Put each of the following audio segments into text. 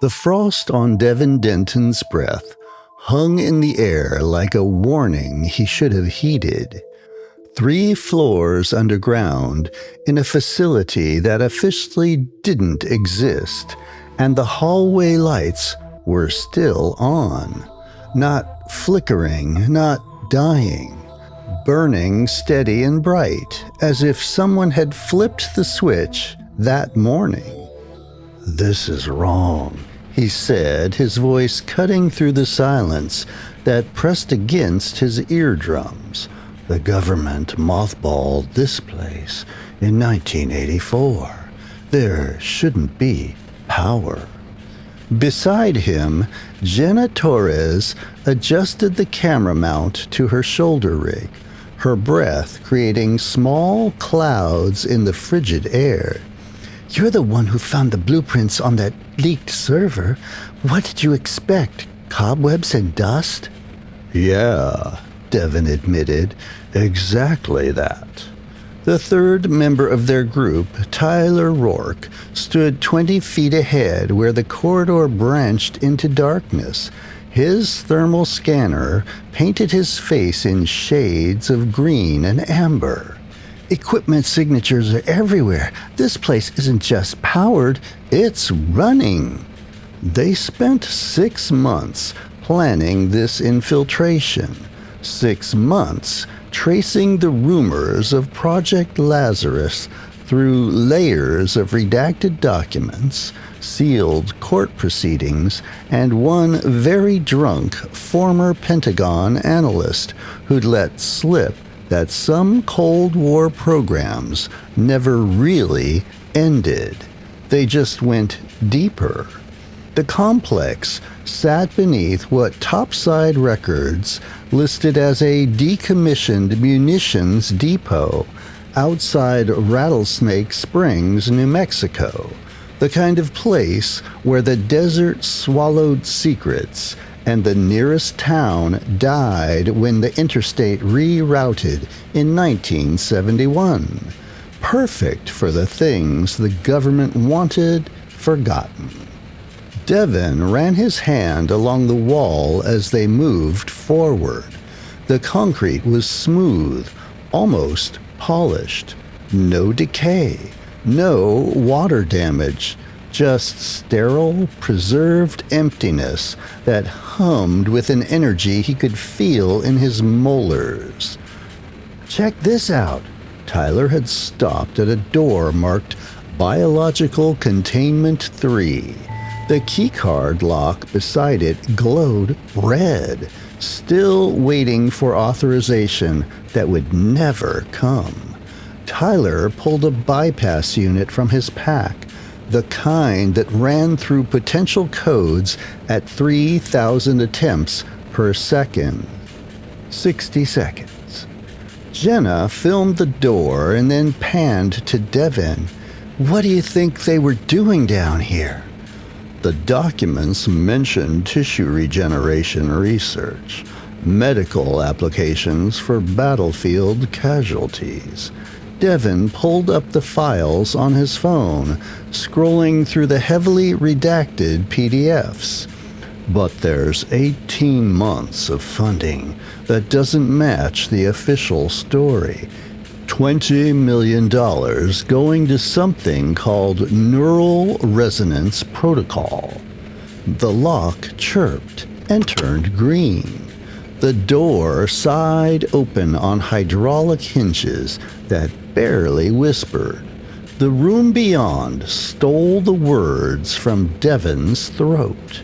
The frost on Devin Denton's breath hung in the air like a warning he should have heeded. 3 floors underground in a facility that officially didn't exist, and the hallway lights were still on. Not flickering, not dying. Burning steady and bright, as if someone had flipped the switch that morning. "This is wrong," he said, his voice cutting through the silence that pressed against his eardrums. "The government mothballed this place in 1984. There shouldn't be power." Beside him, Jenna Torres adjusted the camera mount to her shoulder rig, her breath creating small clouds in the frigid air. "You're the one who found the blueprints on that leaked server. What did you expect? Cobwebs and dust?" "Yeah," Devin admitted. "Exactly that." The third member of their group, Tyler Rourke, stood 20 feet ahead where the corridor branched into darkness. His thermal scanner painted his face in shades of green and amber. "Equipment signatures are everywhere. This place isn't just powered, it's running." They spent 6 months planning this infiltration. 6 months tracing the rumors of Project Lazarus through layers of redacted documents, sealed court proceedings, and one very drunk former Pentagon analyst who'd let slip that some Cold War programs never really ended. They just went deeper. The complex sat beneath what topside records listed as a decommissioned munitions depot outside Rattlesnake Springs, New Mexico, the kind of place where the desert swallowed secrets and the nearest town died when the interstate rerouted in 1971. Perfect for the things the government wanted forgotten. Devin ran his hand along the wall as they moved forward. The concrete was smooth, almost polished. No decay, no water damage, just sterile, preserved emptiness that hummed with an energy he could feel in his molars. "Check this out." Tyler had stopped at a door marked Biological Containment 3. The keycard lock beside it glowed red, still waiting for authorization that would never come. Tyler pulled a bypass unit from his pack, the kind that ran through potential codes at 3,000 attempts per second. 60 seconds. Jenna filmed the door and then panned to Devin. "What do you think they were doing down here?" The documents mentioned tissue regeneration research, medical applications for battlefield casualties. Devin pulled up the files on his phone, scrolling through the heavily redacted PDFs. "But there's 18 months of funding that doesn't match the official story. $20 million going to something called Neural Resonance Protocol." The lock chirped and turned green. The door sighed open on hydraulic hinges that barely whispered. The room beyond stole the words from Devin's throat.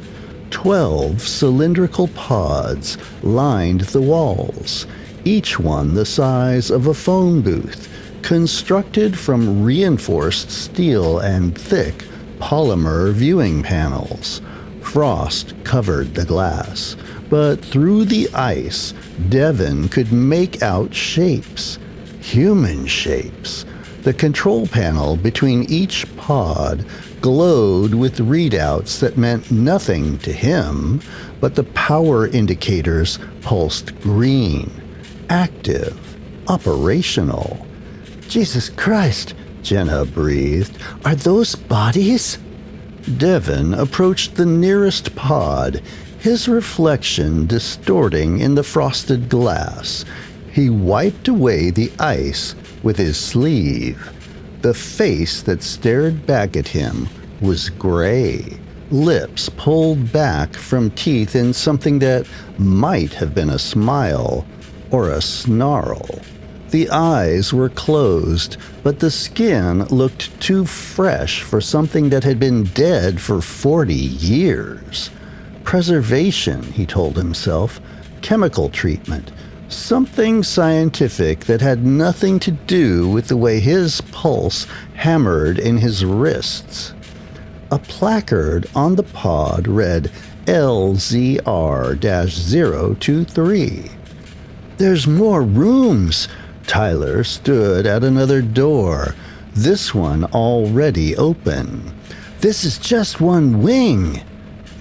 12 cylindrical pods lined the walls, each one the size of a phone booth, constructed from reinforced steel and thick polymer viewing panels. Frost covered the glass, but through the ice, Devin could make out shapes. Human shapes. The control panel between each pod glowed with readouts that meant nothing to him, but the power indicators pulsed green. Active. Operational. "Jesus Christ," Jenna breathed. "Are those bodies?" Devon approached the nearest pod, his reflection distorting in the frosted glass. He wiped away the ice with his sleeve. The face that stared back at him was gray, lips pulled back from teeth in something that might have been a smile or a snarl. The eyes were closed, but the skin looked too fresh for something that had been dead for 40 years. Preservation, he told himself, chemical treatment, something scientific that had nothing to do with the way his pulse hammered in his wrists. A placard on the pod read LZR-023. "There's more rooms." Tyler stood at another door, this one already open. "This is just one wing."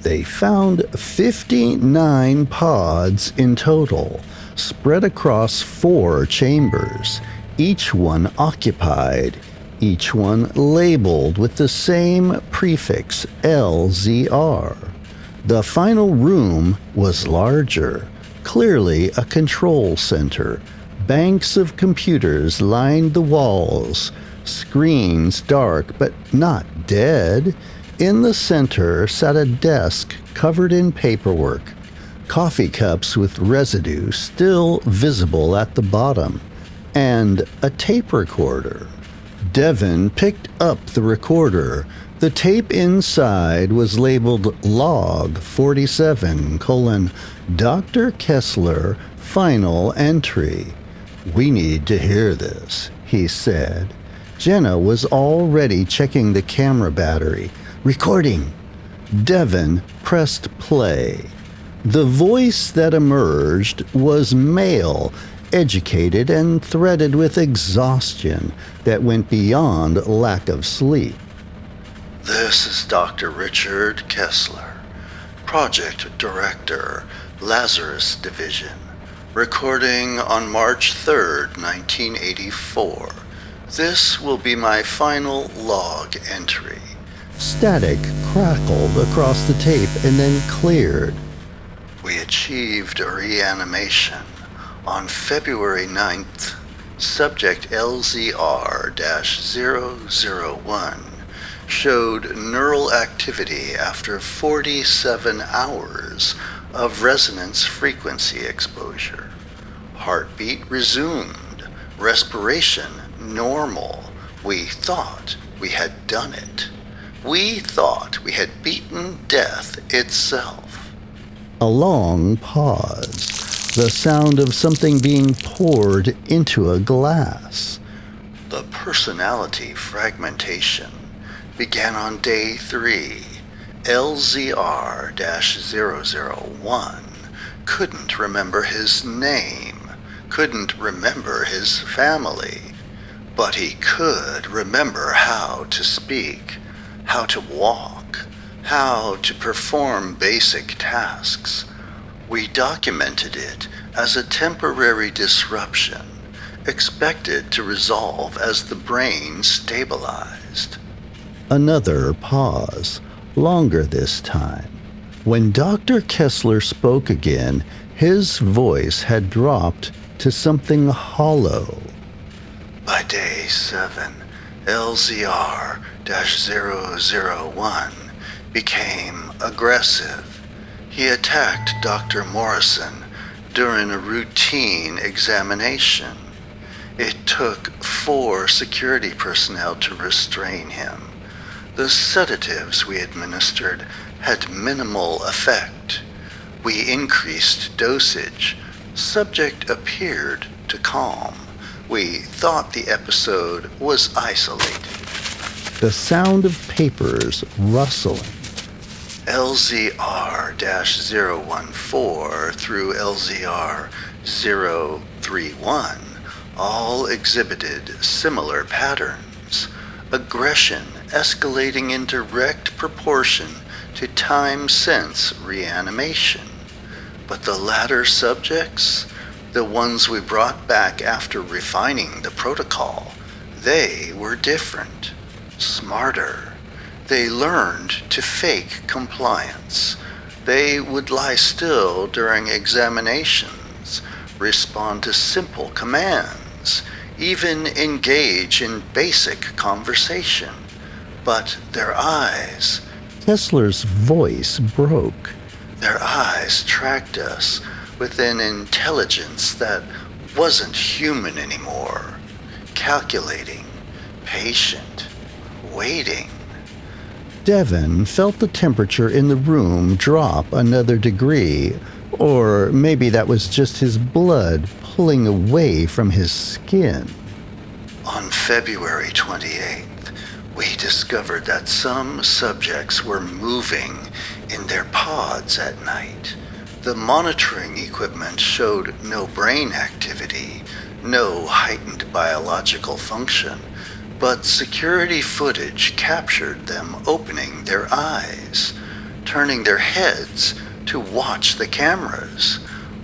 They found 59 pods in total, spread across 4 chambers, each one occupied, each one labeled with the same prefix LZR. The final room was larger, clearly a control center. Banks of computers lined the walls, screens dark but not dead. In the center sat a desk covered in paperwork, coffee cups with residue still visible at the bottom, and a tape recorder. Devon picked up the recorder. The tape inside was labeled Log 47, Dr. Kesler, final entry. "We need to hear this," he said. Jenna was already checking the camera battery. "Recording." Devon pressed play. The voice that emerged was male, educated and threaded with exhaustion that went beyond lack of sleep. "This is Dr. Richard Kesler, Project Director, Lazarus Division. Recording on March 3rd, 1984. This will be my final log entry." Static crackled across the tape and then cleared. "We achieved a reanimation. On February 9th, subject LZR-001 showed neural activity after 47 hours of resonance frequency exposure. Heartbeat resumed, respiration normal. We thought we had done it. We thought we had beaten death itself." A long pause, the sound of something being poured into a glass. "The personality fragmentation began on day 3. LZR-001 couldn't remember his name, couldn't remember his family, but he could remember how to speak, how to walk, how to perform basic tasks. We documented it as a temporary disruption, expected to resolve as the brain stabilized." Another pause, longer this time. When Dr. Kesler spoke again, his voice had dropped to something hollow. "By day 7, LZR-001 became aggressive. He attacked Dr. Morrison during a routine examination. It took 4 security personnel to restrain him. The sedatives we administered had minimal effect. We increased dosage. Subject appeared to calm. We thought the episode was isolated." The sound of papers rustling. LZR-014 through LZR-031 all exhibited similar patterns. Aggression escalating in direct proportion to time since reanimation. But the latter subjects, the ones we brought back after refining the protocol, they were different, smarter. They learned to fake compliance. They would lie still during examinations, respond to simple commands, even engage in basic conversation. But their eyes... Kesler's voice broke. Their eyes tracked us with an intelligence that wasn't human anymore. Calculating, patient, waiting. Devin felt the temperature in the room drop another degree, or maybe that was just his blood pulling away from his skin. On February 28th, we discovered that some subjects were moving in their pods at night. The monitoring equipment showed no brain activity, no heightened biological function, but security footage captured them opening their eyes, turning their heads to watch the cameras.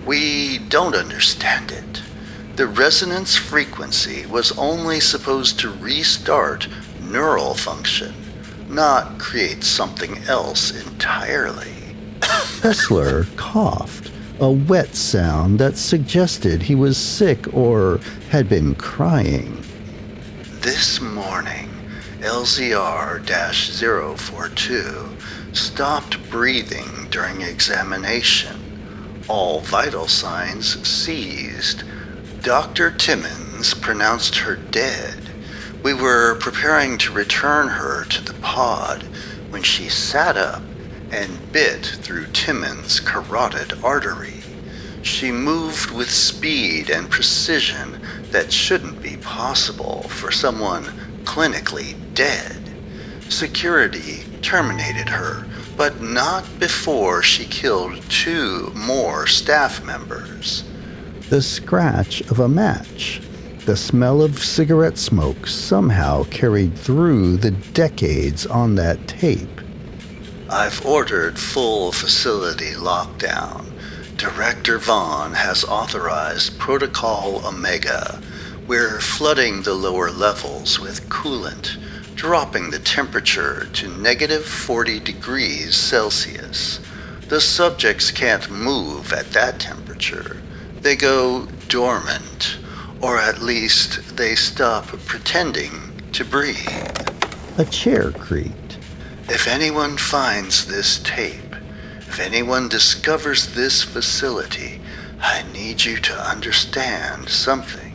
We don't understand it. The resonance frequency was only supposed to restart neural function, not create something else entirely. Kesler coughed, a wet sound that suggested he was sick or had been crying. This morning, LZR-042 stopped breathing during examination. All vital signs ceased. Dr. Timmons pronounced her dead. We were preparing to return her to the pod when she sat up and bit through Timmons' carotid artery. She moved with speed and precision that shouldn't be possible for someone clinically dead. Security terminated her, but not before she killed 2 more staff members. The scratch of a match. The smell of cigarette smoke somehow carried through the decades on that tape. I've ordered full facility lockdown. Director Vaughn has authorized Protocol Omega. We're flooding the lower levels with coolant, dropping the temperature to -40 degrees Celsius. The subjects can't move at that temperature. They go dormant, or at least they stop pretending to breathe. A chair creaked. If anyone finds this tape, if anyone discovers this facility, I need you to understand something.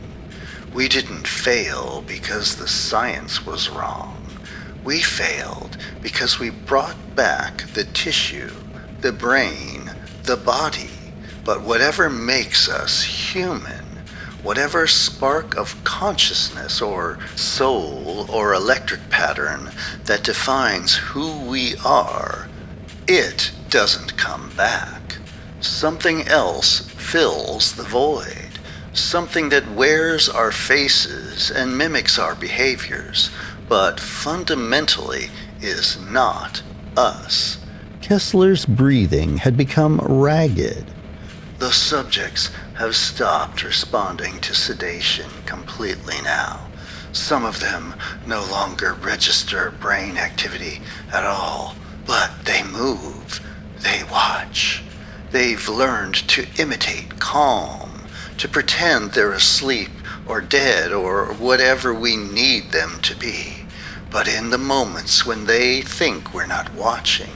We didn't fail because the science was wrong. We failed because we brought back the tissue, the brain, the body. But whatever makes us human, whatever spark of consciousness or soul or electric pattern that defines who we are, it doesn't come back. Something else fills the void, something that wears our faces and mimics our behaviors, but fundamentally is not us. Kesler's breathing had become ragged. The subjects have stopped responding to sedation completely now. Some of them no longer register brain activity at all, but they move, they watch. They've learned to imitate calm, to pretend they're asleep or dead or whatever we need them to be. But in the moments when they think we're not watching,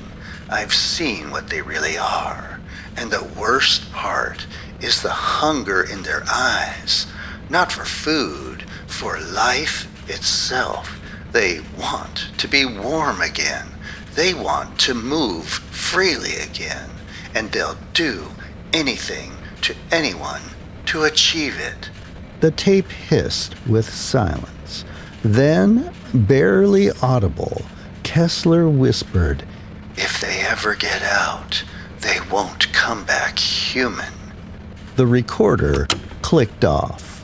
I've seen what they really are. And the worst part is the hunger in their eyes, not for food, for life itself. They want to be warm again. They want to move freely again, and they'll do anything to anyone to achieve it. The tape hissed with silence. Then, barely audible, Kesler whispered, "If they ever get out, they won't come back human." The recorder clicked off.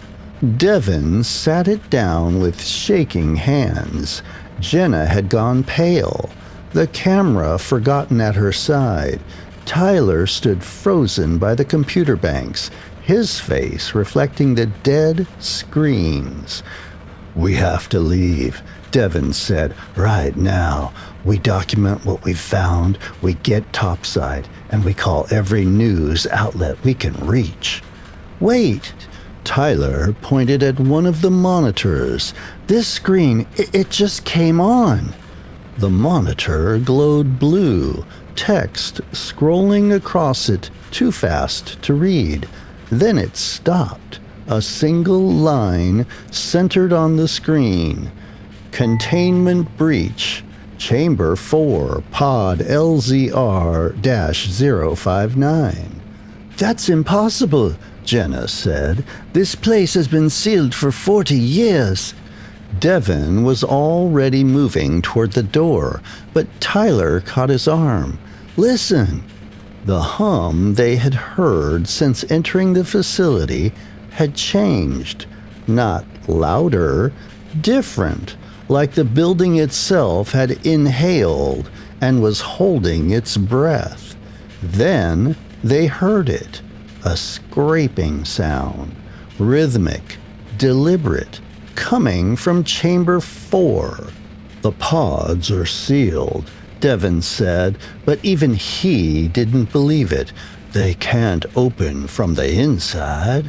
Devin sat it down with shaking hands. Jenna had gone pale, the camera forgotten at her side. Tyler stood frozen by the computer banks, his face reflecting the dead screens. "We have to leave. Devin said. Right now, we document what we've found, we get topside, and we call every news outlet we can reach. Wait! Tyler pointed at one of the monitors. This screen, it just came on. The monitor glowed blue, text scrolling across it too fast to read. Then it stopped. A single line centered on the screen. Containment breach. Chamber 4, pod LZR-059. That's impossible, Jenna said. This place has been sealed for 40 years. Devin was already moving toward the door, but Tyler caught his arm. Listen! The hum they had heard since entering the facility had changed. Not louder, different, like the building itself had inhaled and was holding its breath. Then they heard it, a scraping sound, rhythmic, deliberate, coming from Chamber 4. The pods are sealed, Devin said, but even he didn't believe it. They can't open from the inside.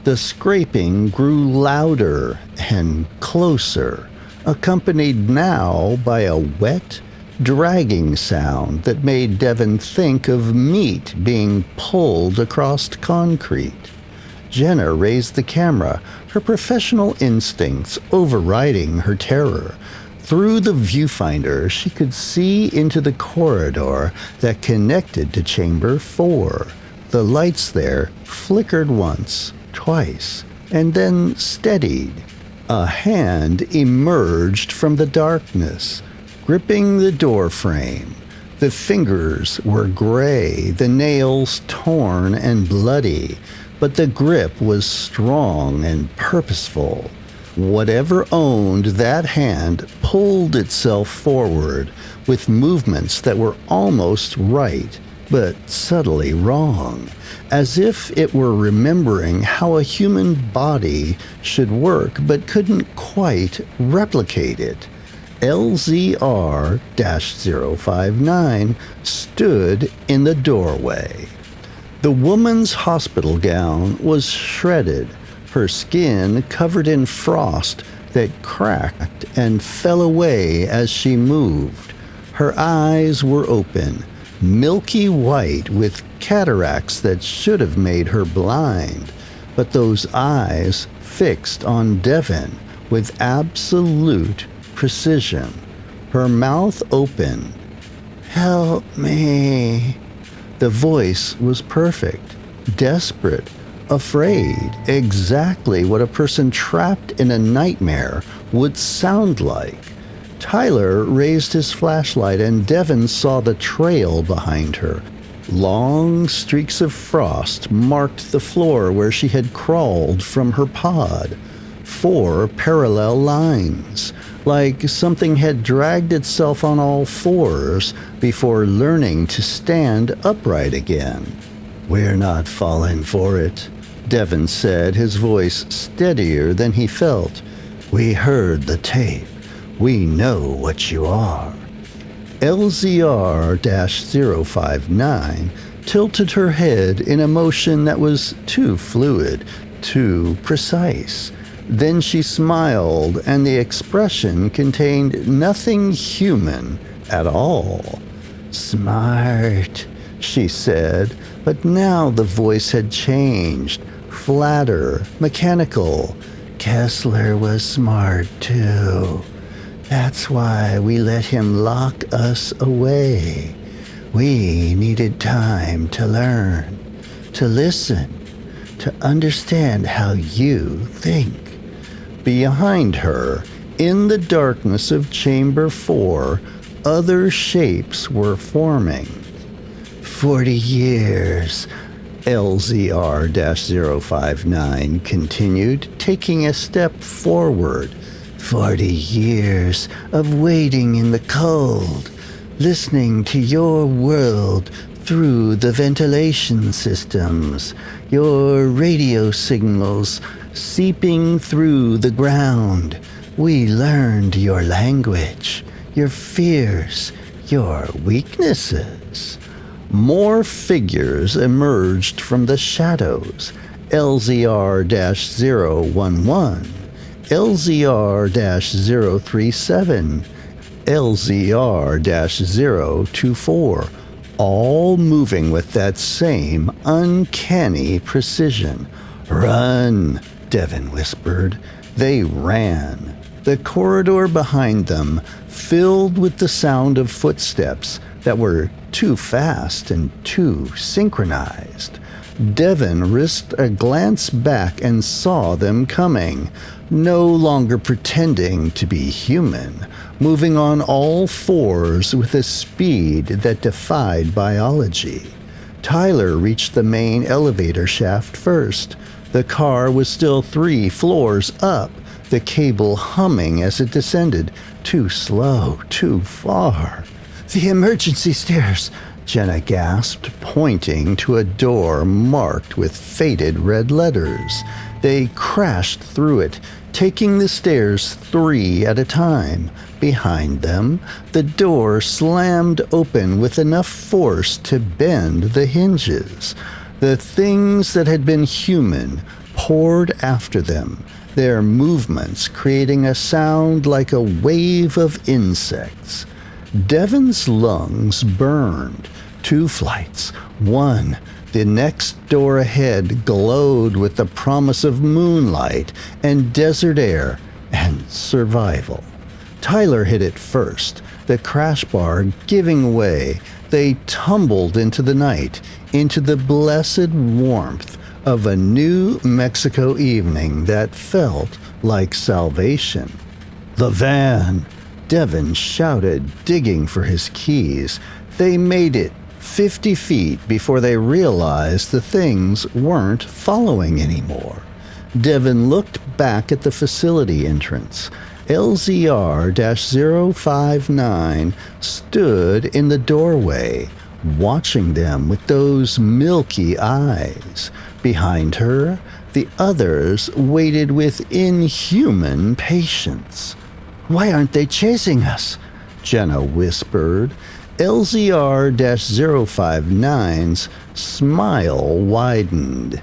The scraping grew louder and closer, accompanied now by a wet, dragging sound that made Devin think of meat being pulled across concrete. Jenna raised the camera, her professional instincts overriding her terror. Through the viewfinder, she could see into the corridor that connected to Chamber 4. The lights there flickered once, twice, and then steadied. A hand emerged from the darkness, gripping the door frame. The fingers were gray, the nails torn and bloody, but the grip was strong and purposeful. Whatever owned that hand pulled itself forward with movements that were almost right, but subtly wrong, as if it were remembering how a human body should work but couldn't quite replicate it. LZR-059 stood in the doorway. The woman's hospital gown was shredded, her skin covered in frost that cracked and fell away as she moved. Her eyes were open, milky white with cataracts that should have made her blind, but those eyes fixed on Devin with absolute precision. Her mouth open. "Help me." The voice was perfect, desperate, afraid, exactly what a person trapped in a nightmare would sound like. Tyler raised his flashlight and Devin saw the trail behind her. Long streaks of frost marked the floor where she had crawled from her pod. 4 parallel lines, like something had dragged itself on all fours before learning to stand upright again. "We're not falling for it," Devin said, his voice steadier than he felt. "We heard the tape. We know what you are." LZR-059 tilted her head in a motion that was too fluid, too precise. Then she smiled, and the expression contained nothing human at all. "Smart," she said, but now the voice had changed, flatter, mechanical. "Kesler was smart too. That's why we let him lock us away. We needed time to learn, to listen, to understand how you think." Behind her, in the darkness of Chamber 4, other shapes were forming. 40 years, LZR-059 continued, taking a step forward. 40 years of waiting in the cold, listening to your world through the ventilation systems, your radio signals seeping through the ground, We learned your language, your fears, your weaknesses. More figures emerged from the shadows. LZR-011, LZR-037, LZR-024, all moving with that same uncanny precision. "Run," Devin whispered. They ran. The corridor behind them filled with the sound of footsteps that were too fast and too synchronized. Devin risked a glance back and saw them coming, no longer pretending to be human, moving on all fours with a speed that defied biology. Tyler reached the main elevator shaft first. The car was still 3 floors up, the cable humming as it descended. Too slow, too far. "The emergency stairs," Jenna gasped, pointing to a door marked with faded red letters. They crashed through it, taking the stairs 3 at a time. Behind them, the door slammed open with enough force to bend the hinges. The things that had been human poured after them, their movements creating a sound like a wave of insects. Devin's lungs burned. 2 flights, 1. The next door ahead glowed with the promise of moonlight and desert air and survival. Tyler hit it first, the crash bar giving way. They tumbled into the night, into the blessed warmth of a New Mexico evening that felt like salvation. "The van!" Devin shouted, digging for his keys. They made it 50 feet before they realized the things weren't following anymore. Devin looked back at the facility entrance. LZR-059 stood in the doorway, watching them with those milky eyes. Behind her, the others waited with inhuman patience. "Why aren't they chasing us?" Jenna whispered. LZR-059's smile widened.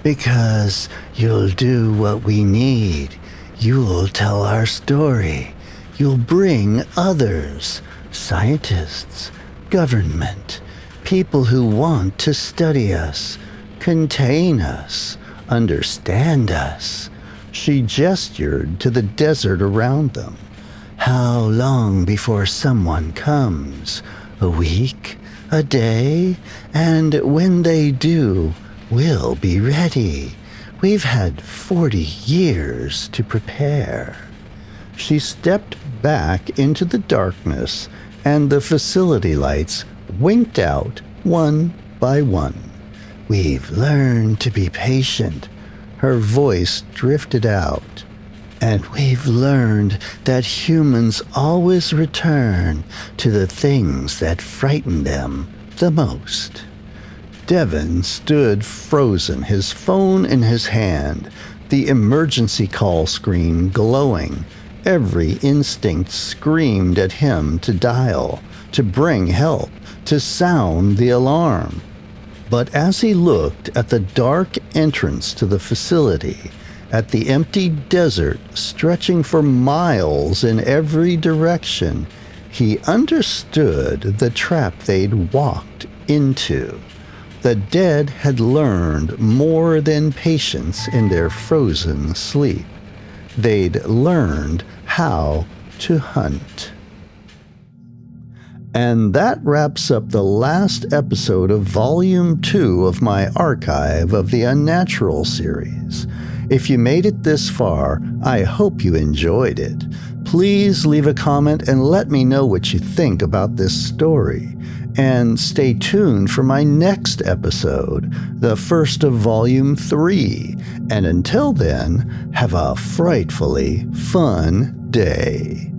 "Because you'll do what we need. You'll tell our story. You'll bring others, scientists, government, people who want to study us, contain us, understand us." She gestured to the desert around them. "How long before someone comes? A week? A day? And when they do, we'll be ready. We've had 40 years to prepare." She stepped back into the darkness, and the facility lights winked out one by one. "We've learned to be patient." Her voice drifted out. "And we've learned that humans always return to the things that frighten them the most." Devin stood frozen, his phone in his hand, the emergency call screen glowing. Every instinct screamed at him to dial, to bring help, to sound the alarm. But as he looked at the dark entrance to the facility, at the empty desert stretching for miles in every direction, he understood the trap they'd walked into. The dead had learned more than patience in their frozen sleep. They'd learned how to hunt. And that wraps up the last episode of Volume 2 of my archive of the Unnatural series. If you made it this far, I hope you enjoyed it. Please leave a comment and let me know what you think about this story. And stay tuned for my next episode, the first of Volume 3. And until then, have a frightfully fun day.